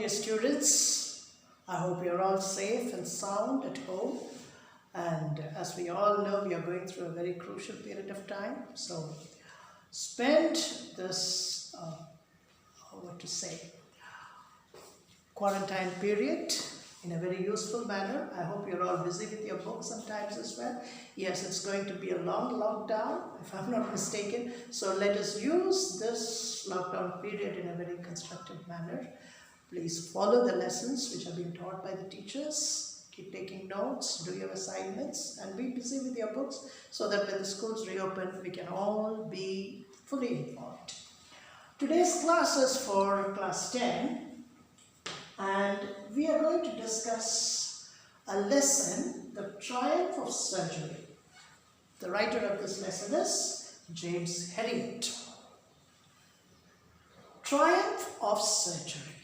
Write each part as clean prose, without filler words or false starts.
dear students. I hope you're all safe and sound at home. And as we all know, we are going through a very crucial period of time. So spend this, quarantine period in a very useful manner. I hope you're all busy with your books sometimes as well. Yes, it's going to be a long lockdown, if I'm not mistaken. So let us use this lockdown period in a very constructive manner. Please follow the lessons which have been taught by the teachers. Keep taking notes, do your assignments, and be busy with your books so that when the schools reopen, we can all be fully informed. Today's class is for class 10. And we are going to discuss a lesson, The Triumph of Surgery. The writer of this lesson is James Herriot. Triumph of Surgery.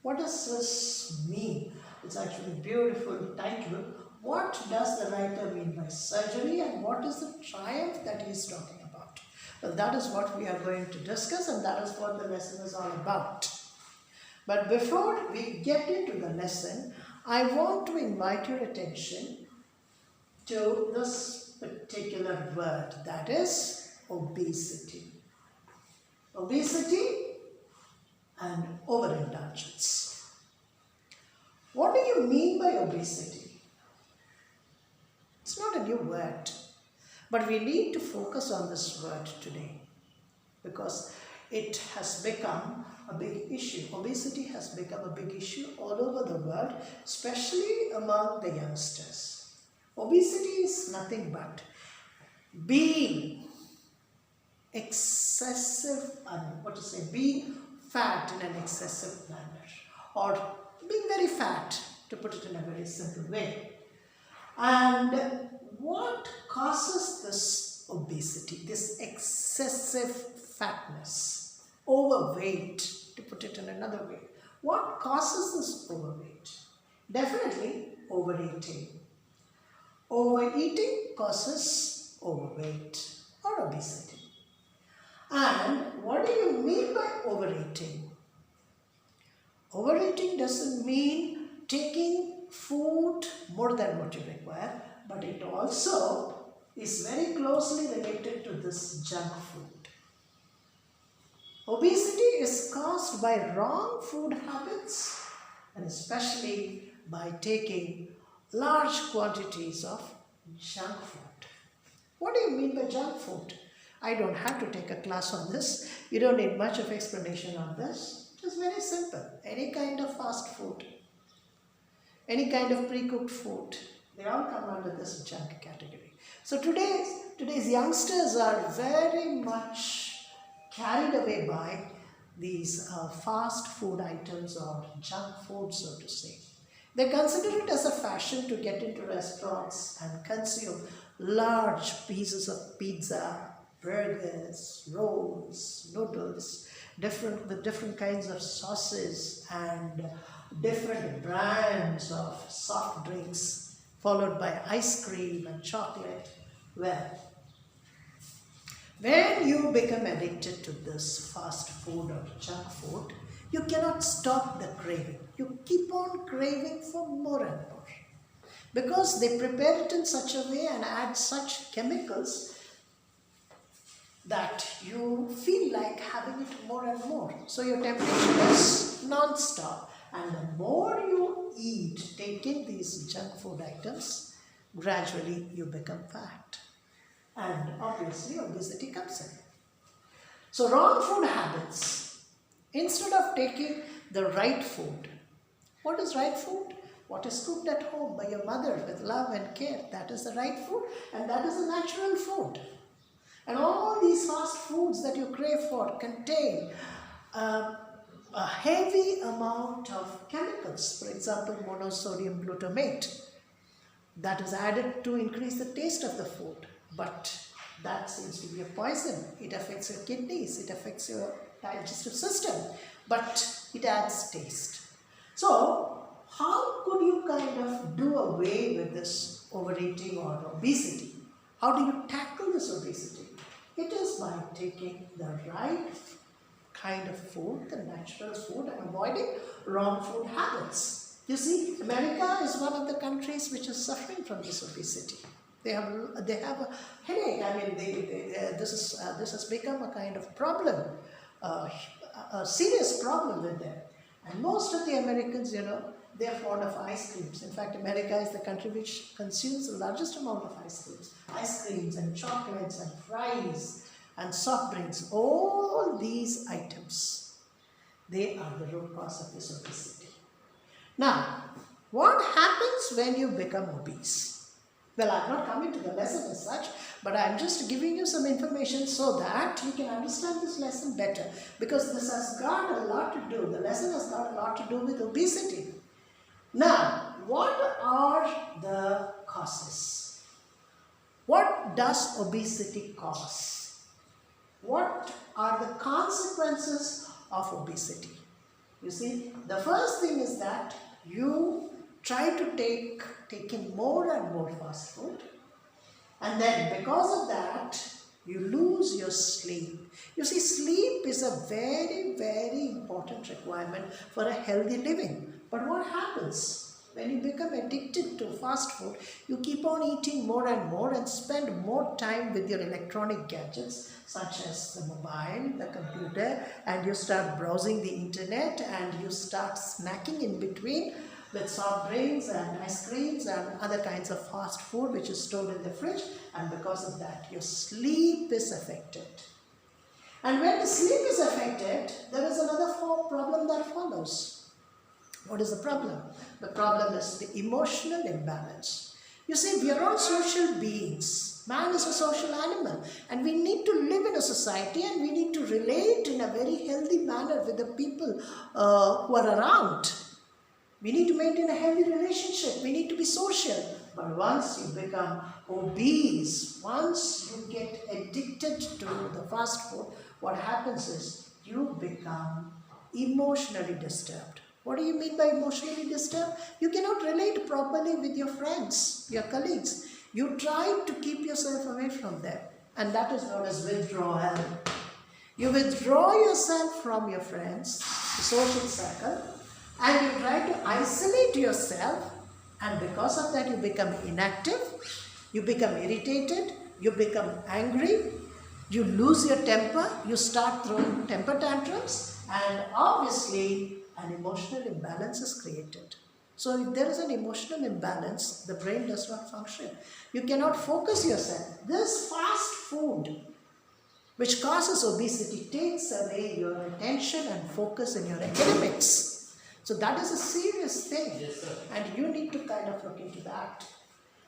What does this mean? It's actually a beautiful title. What does the writer mean by surgery and what is the triumph that he is talking about? Well, that is what we are going to discuss and that is what the lesson is all about. But before we get into the lesson, I want to invite your attention to this particular word, that is obesity. Obesity and overindulgence. What do you mean by obesity? It's not a new word, but we need to focus on this word today because it has become a big issue. Obesity has become a big issue all over the world, especially among the youngsters. Obesity is nothing but being being fat in an excessive manner, or being very fat, to put it in a very simple way. And what causes this obesity, this excessive fatness, overweight, to put it in another way? What causes this overweight? Definitely overeating. Overeating causes overweight or obesity. And what do you mean by overeating? Overeating doesn't mean taking food more than what you require, but it also is very closely related to this junk food. Obesity is caused by wrong food habits and especially by taking large quantities of junk food. What do you mean by junk food? I don't have to take a class on this. You don't need much of explanation on this. It is very simple. Any kind of fast food, any kind of pre-cooked food, they all come under this junk category. So today's youngsters are very much carried away by these fast food items or junk food, so to say. They consider it as a fashion to get into restaurants and consume large pieces of pizza, burgers, rolls, noodles, with different kinds of sauces and different brands of soft drinks, followed by ice cream and chocolate. Well, when you become addicted to this fast food or junk food, you cannot stop the craving. You keep on craving for more and more. Because they prepare it in such a way and add such chemicals that you feel like having it more and more. So your temptation is non-stop. And the more you eat, take in these junk food items, gradually you become fat. And obviously obesity comes in. So wrong food habits. Instead of taking the right food. What is right food? What is cooked at home by your mother with love and care. That is the right food and that is the natural food. And all these fast foods that you crave for contain a heavy amount of chemicals. For example, monosodium glutamate. That is added to increase the taste of the food. But that seems to be a poison. It affects your kidneys, it affects your digestive system, but it adds taste. So, how could you kind of do away with this overeating or obesity? How do you tackle this obesity? It is by taking the right kind of food, the natural food, and avoiding wrong food habits. You see, America is one of the countries which is suffering from this obesity. They have a headache. I mean, this has become a kind of problem, uh, a serious problem with them. And most of the Americans, they are fond of ice creams. In fact, America is the country which consumes the largest amount of ice creams and chocolates and fries and soft drinks. All these items, they are the root cause of this obesity. Now, what happens when you become obese? Well, I'm not coming to the lesson as such, but I'm just giving you some information so that you can understand this lesson better, because this has got a lot to do, the lesson has got a lot to do with obesity. Now, what are the causes? What does obesity cause? What are the consequences of obesity? You see, the first thing is that you try to take in more and more fast food, and then because of that you lose your sleep. You see, sleep is a very, very important requirement for a healthy living. But what happens when you become addicted to fast food? You keep on eating more and more and spend more time with your electronic gadgets such as the mobile, the computer, and you start browsing the internet, and you start snacking in between with soft drinks and ice creams and other kinds of fast food which is stored in the fridge, and because of that your sleep is affected. And when the sleep is affected, there is another problem that follows. What is the problem? The problem is the emotional imbalance. You see, we are all social beings. Man is a social animal, and we need to live in a society, and we need to relate in a very healthy manner with the people who are around. We need to maintain a healthy relationship. We need to be social. But once you become obese, once you get addicted to the fast food, what happens is you become emotionally disturbed. What do you mean by emotionally disturbed? You cannot relate properly with your friends, your colleagues. You try to keep yourself away from them, and that is known as withdrawal. You withdraw yourself from your friends, the social circle, and you try to isolate yourself, and because of that you become inactive, you become irritated, you become angry, you lose your temper, you start throwing temper tantrums, and obviously an emotional imbalance is created. So if there is an emotional imbalance, the brain does not function. You cannot focus yourself. This fast food, which causes obesity, takes away your attention and focus in your academics. So that is a serious thing, yes, and you need to kind of look into that.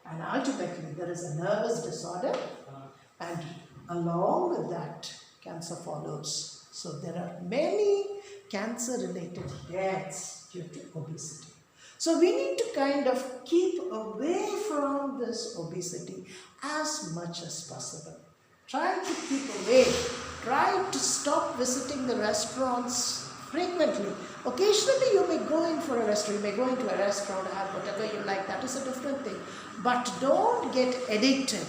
And ultimately there is a nervous disorder, and along with that cancer follows. So there are many cancer related deaths due to obesity. So we need to kind of keep away from this obesity as much as possible. Try to keep away. Try to stop visiting the restaurants frequently. Occasionally you may go in for a restaurant, you may go into a restaurant, have whatever you like, that is a different thing. But don't get addicted.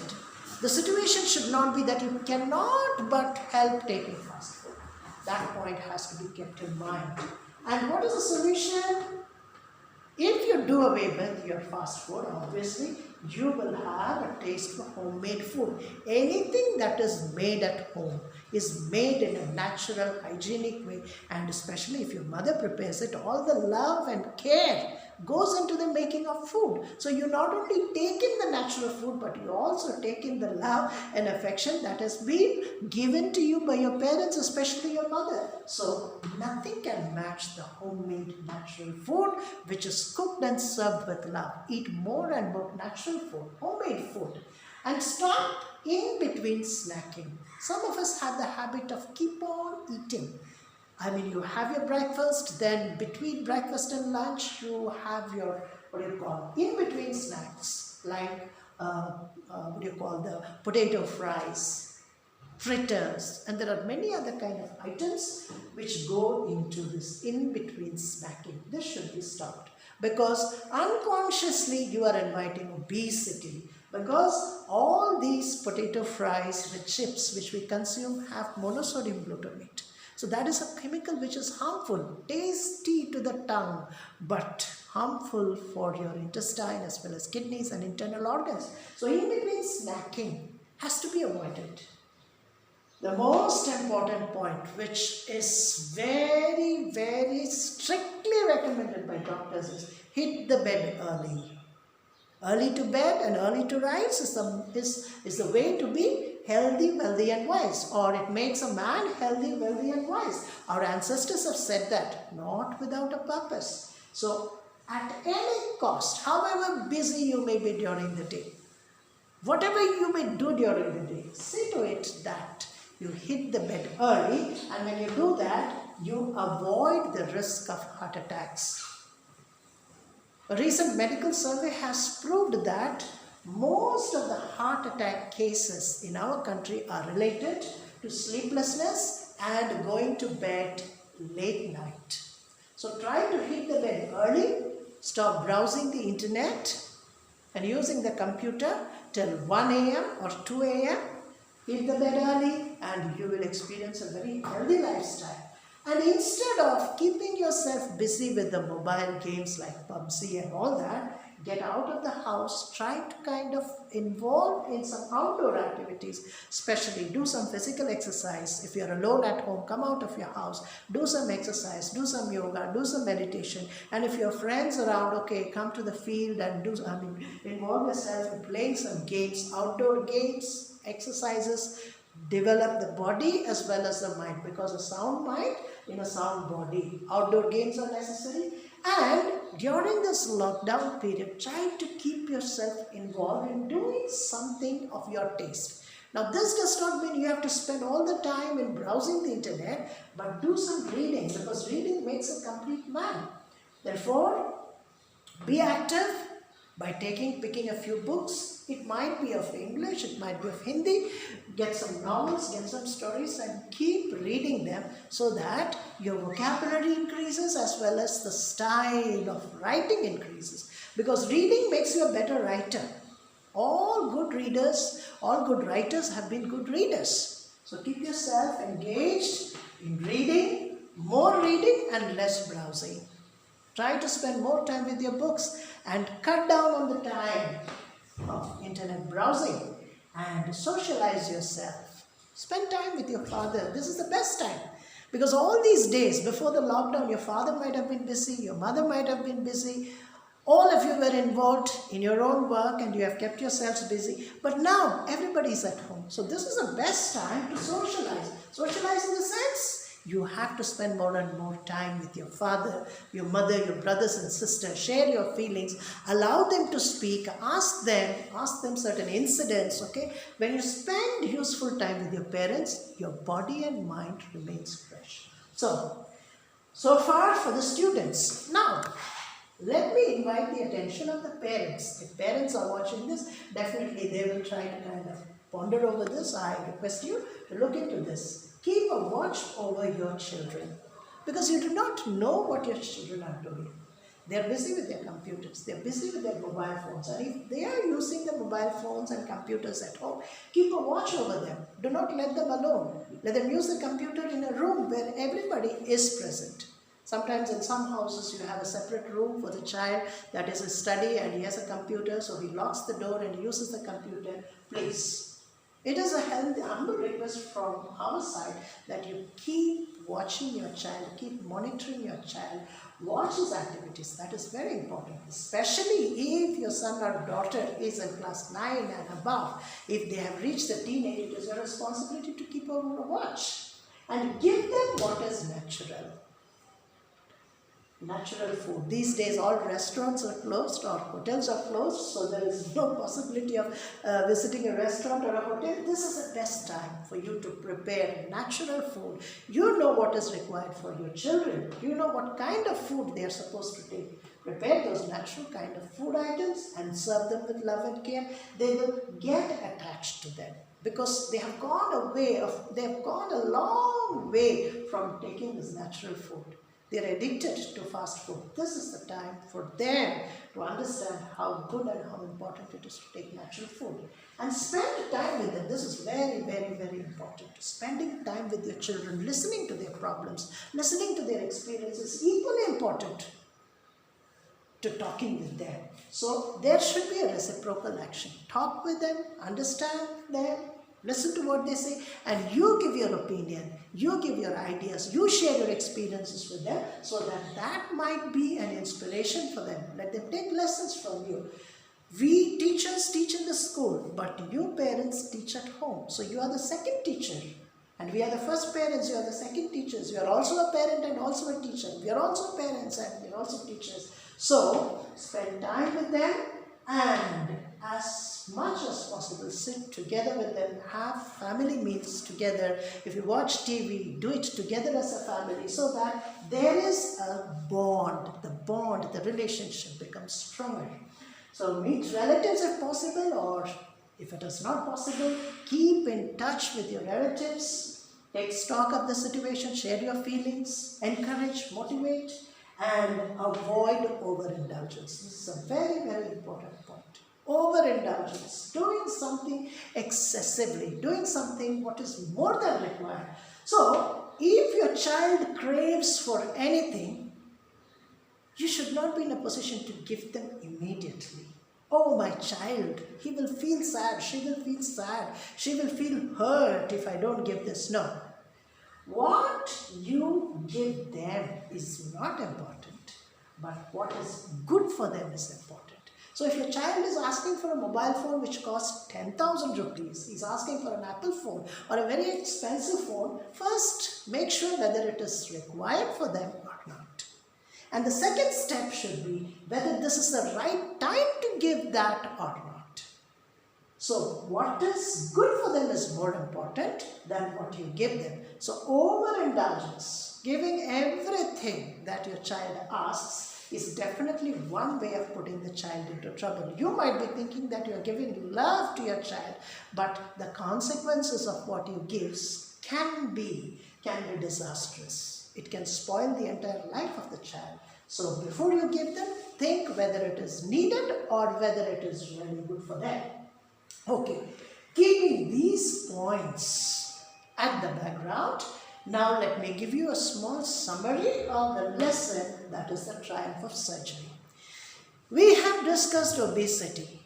The situation should not be that you cannot but help taking fast food. That point has to be kept in mind. And what is the solution? If you do away with your fast food, obviously you will have a taste for homemade food. Anything that is made at home is made in a natural, hygienic way, and especially if your mother prepares it, all the love and care goes into the making of food. So you not only take in the natural food, but you also take in the love and affection that has been given to you by your parents, especially your mother. So nothing can match the homemade natural food which is cooked and served with love. Eat more and more natural food, homemade food, and stop in between snacking. Some of us have the habit of keep on eating. I mean, you have your breakfast, then between breakfast and lunch, you have your, in between snacks, like, the potato fries, fritters, and there are many other kind of items which go into this in between snacking. This should be stopped, because unconsciously you are inviting obesity, because all these potato fries with chips which we consume have monosodium glutamate. So that is a chemical which is harmful, tasty to the tongue, but harmful for your intestine as well as kidneys and internal organs. So in between snacking has to be avoided. The most important point, which is very, very strictly recommended by doctors, is hit the bed early. Early to bed and early to rise is the way to be healthy, wealthy and wise. Or it makes a man healthy, wealthy and wise. Our ancestors have said that, not without a purpose. So at any cost, however busy you may be during the day, whatever you may do during the day, see to it that you hit the bed early, and when you do that, you avoid the risk of heart attacks. A recent medical survey has proved that most of the heart attack cases in our country are related to sleeplessness and going to bed late night. So try to hit the bed early, stop browsing the internet and using the computer till 1 a.m. or 2 a.m. Hit the bed early and you will experience a very healthy lifestyle. And instead of keeping yourself busy with the mobile games like PUBG and all that, get out of the house, try to kind of involve in some outdoor activities, especially do some physical exercise. If you're alone at home, come out of your house, do some exercise, do some yoga, do some meditation. And if your friends around, okay, come to the field and involve yourself in playing some games, outdoor games, exercises. Develop the body as well as the mind, because a sound mind in a sound body. Outdoor games are necessary, and during this lockdown period, try to keep yourself involved in doing something of your taste. Now this does not mean you have to spend all the time in browsing the internet, but do some reading, because reading makes a complete man. Therefore, be active by picking a few books. It might be of English, it might be of Hindi. Get some novels, get some stories and keep reading them so that your vocabulary increases as well as the style of writing increases. Because reading makes you a better writer. All good readers, all good writers have been good readers. So keep yourself engaged in reading, more reading and less browsing. Try to spend more time with your books and cut down on the time of internet browsing and socialize yourself. Spend time with your father. This is the best time, because all these days before the lockdown, your father might have been busy, your mother might have been busy. All of you were involved in your own work and you have kept yourselves busy. But now everybody is at home. So this is the best time to socialize. Socialize in the sense you have to spend more and more time with your father, your mother, your brothers and sisters. Share your feelings. Allow them to speak. Ask them certain incidents. Okay? When you spend useful time with your parents, your body and mind remains fresh. So far for the students. Now, let me invite the attention of the parents. If parents are watching this, definitely they will try to kind of ponder over this. I request you to look into this. Keep a watch over your children, because you do not know what your children are doing. They are busy with their computers. They are busy with their mobile phones. And if they are using the mobile phones and computers at home, keep a watch over them. Do not let them alone. Let them use the computer in a room where everybody is present. Sometimes in some houses you have a separate room for the child that is his study and he has a computer, so he locks the door and uses the computer. Please. It is a humble request from our side that you keep watching your child, keep monitoring your child, watch his activities. That is very important, especially if your son or daughter is in class 9 and above. If they have reached the teenage, it is your responsibility to keep a watch and give them what is natural. Natural food. These days all restaurants are closed or hotels are closed, so there is no possibility of visiting a restaurant or a hotel. This is the best time for you to prepare natural food. You know what is required for your children. You know what kind of food they are supposed to take. Prepare those natural kind of food items and serve them with love and care. They will get attached to them, because they have gone a long way from taking this natural food. They're addicted to fast food. This is the time for them to understand how good and how important it is to take natural food. And spend time with them. This is very, very, very important. Spending time with your children, listening to their problems, listening to their experiences, equally important to talking with them. So there should be a reciprocal action. Talk with them, understand them, listen to what they say, and you give your opinion, you give your ideas, you share your experiences with them, so that that might be an inspiration for them. Let them take lessons from you. We teachers teach in the school, but you parents teach at home. So you are the second teacher. And we are the first parents, you are the second teachers. You are also a parent and also a teacher. We are also parents and we are also teachers. So, spend time with them and as much as possible sit together with them, have family meals together. If you watch TV, do it together as a family so that there is a bond, the relationship becomes stronger. So, meet relatives if possible, or if it is not possible, keep in touch with your relatives, take stock of the situation, share your feelings, encourage, motivate, and avoid overindulgence. This is a very, very important point. Overindulgence, doing something excessively, doing something what is more than required. So, if your child craves for anything, you should not be in a position to give them immediately. Oh, my child, he will feel sad, she will feel sad, she will feel hurt if I don't give this. No. What you give them is not important, but what is good for them is important. So if your child is asking for a mobile phone which costs 10,000 rupees, he's asking for an Apple phone or a very expensive phone, first make sure whether it is required for them or not. And the second step should be whether this is the right time to give that or not. So what is good for them is more important than what you give them. So overindulgence, giving everything that your child asks, is definitely one way of putting the child into trouble. You might be thinking that you are giving love to your child, but the consequences of what you give can be disastrous. It can spoil the entire life of the child. So before you give them, think whether it is needed or whether it is really good for them. Okay, keeping these points at the background, now let me give you a small summary of the lesson, that is the triumph of surgery. We have discussed obesity,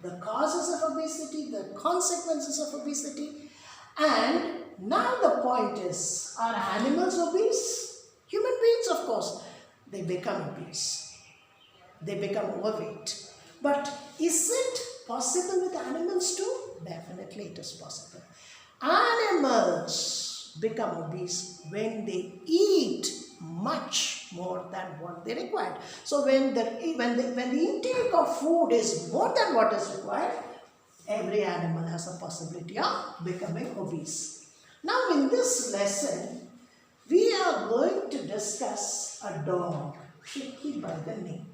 the causes of obesity, the consequences of obesity, and now the point is, are animals obese? Human beings, of course, they become obese. They become overweight. But is it possible with animals too? Definitely it is possible. Animals become obese when they eat much more than what they require. So when the intake of food is more than what is required, every animal has a possibility of becoming obese. Now in this lesson, we are going to discuss a dog, Tricky by the name.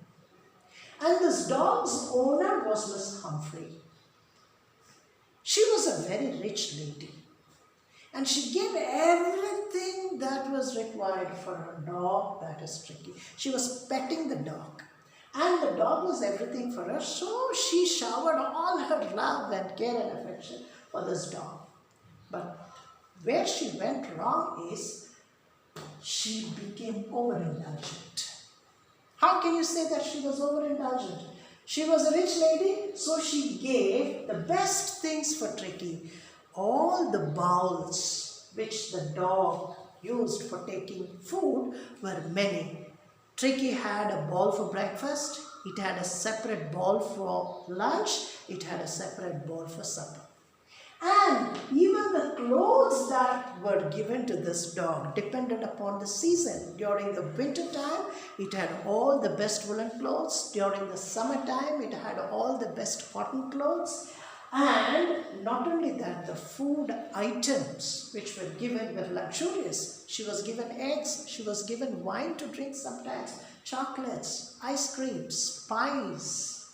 And this dog's owner was Miss Humphrey. She was a very rich lady. And she gave everything that was required for a dog that is Tricky. She was petting the dog. And the dog was everything for her. So she showered all her love and care and affection for this dog. But where she went wrong is she became overindulgent. How can you say that she was overindulgent? She was a rich lady, so she gave the best things for Tricky. All the bowls which the dog used for taking food were many. Tricky had a bowl for breakfast, it had a separate bowl for lunch, it had a separate bowl for supper. And even the clothes that were given to this dog depended upon the season. During the winter time, it had all the best woolen clothes. During the summertime, it had all the best cotton clothes. And not only that, the food items which were given were luxurious. She was given eggs, she was given wine to drink sometimes, chocolates, ice creams, pies,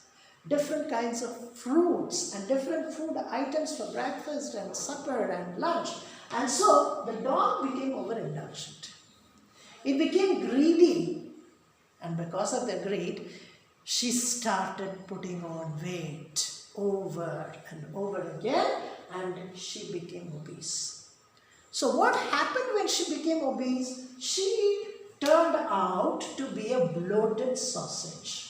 different kinds of fruits and different food items for breakfast and supper and lunch. And so the dog became overindulgent. It became greedy, and because of the greed, she started putting on weight over and over again, and she became obese. So what happened when she became obese? She turned out to be a bloated sausage.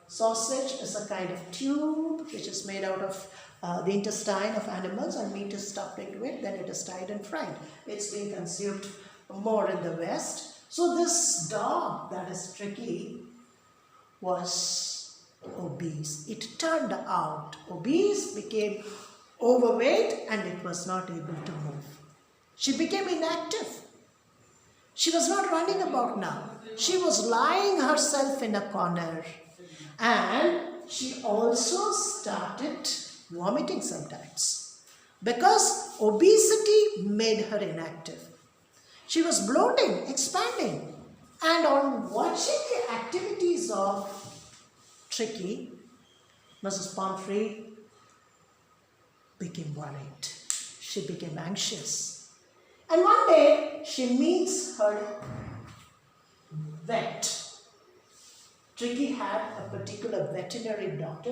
Sausage is a kind of tube which is made out of the intestine of animals, and meat is stuffed into it, then it is fried and fried. It's being consumed more in the West. So this dog, that is Tricky, was obese. It turned out obese, became overweight, and it was not able to move. She became inactive. She was not running about now. She was lying herself in a corner, and she also started vomiting sometimes because obesity made her inactive. She was bloating, expanding, and on watching the activities of Tricky, Mrs. Pomfrey became worried. She became anxious. And one day she meets her vet. Tricky had a particular veterinary doctor.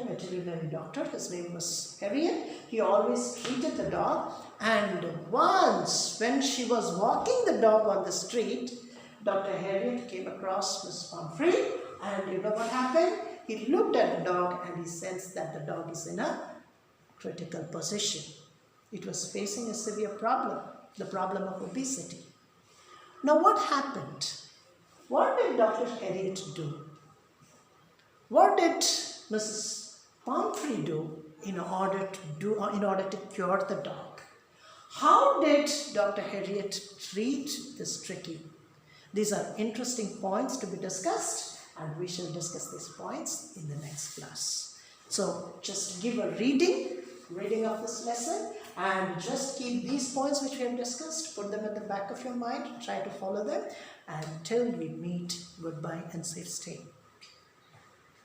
His name was Harriet. He always treated the dog. And once when she was walking the dog on the street, Dr. Harriet came across Miss Pomfrey, and you know what happened? He looked at the dog and he sensed that the dog is in a critical position. It was facing a severe problem, the problem of obesity. Now what happened? What did Dr. Harriet do? What did Mrs. Pomfrey do in order to cure the dog? How did Dr. Harriet treat this Tricky? These are interesting points to be discussed, and we shall discuss these points in the next class. So just give a reading of this lesson, and just keep these points which we have discussed, put them at the back of your mind, try to follow them, and till we meet, goodbye and safe stay.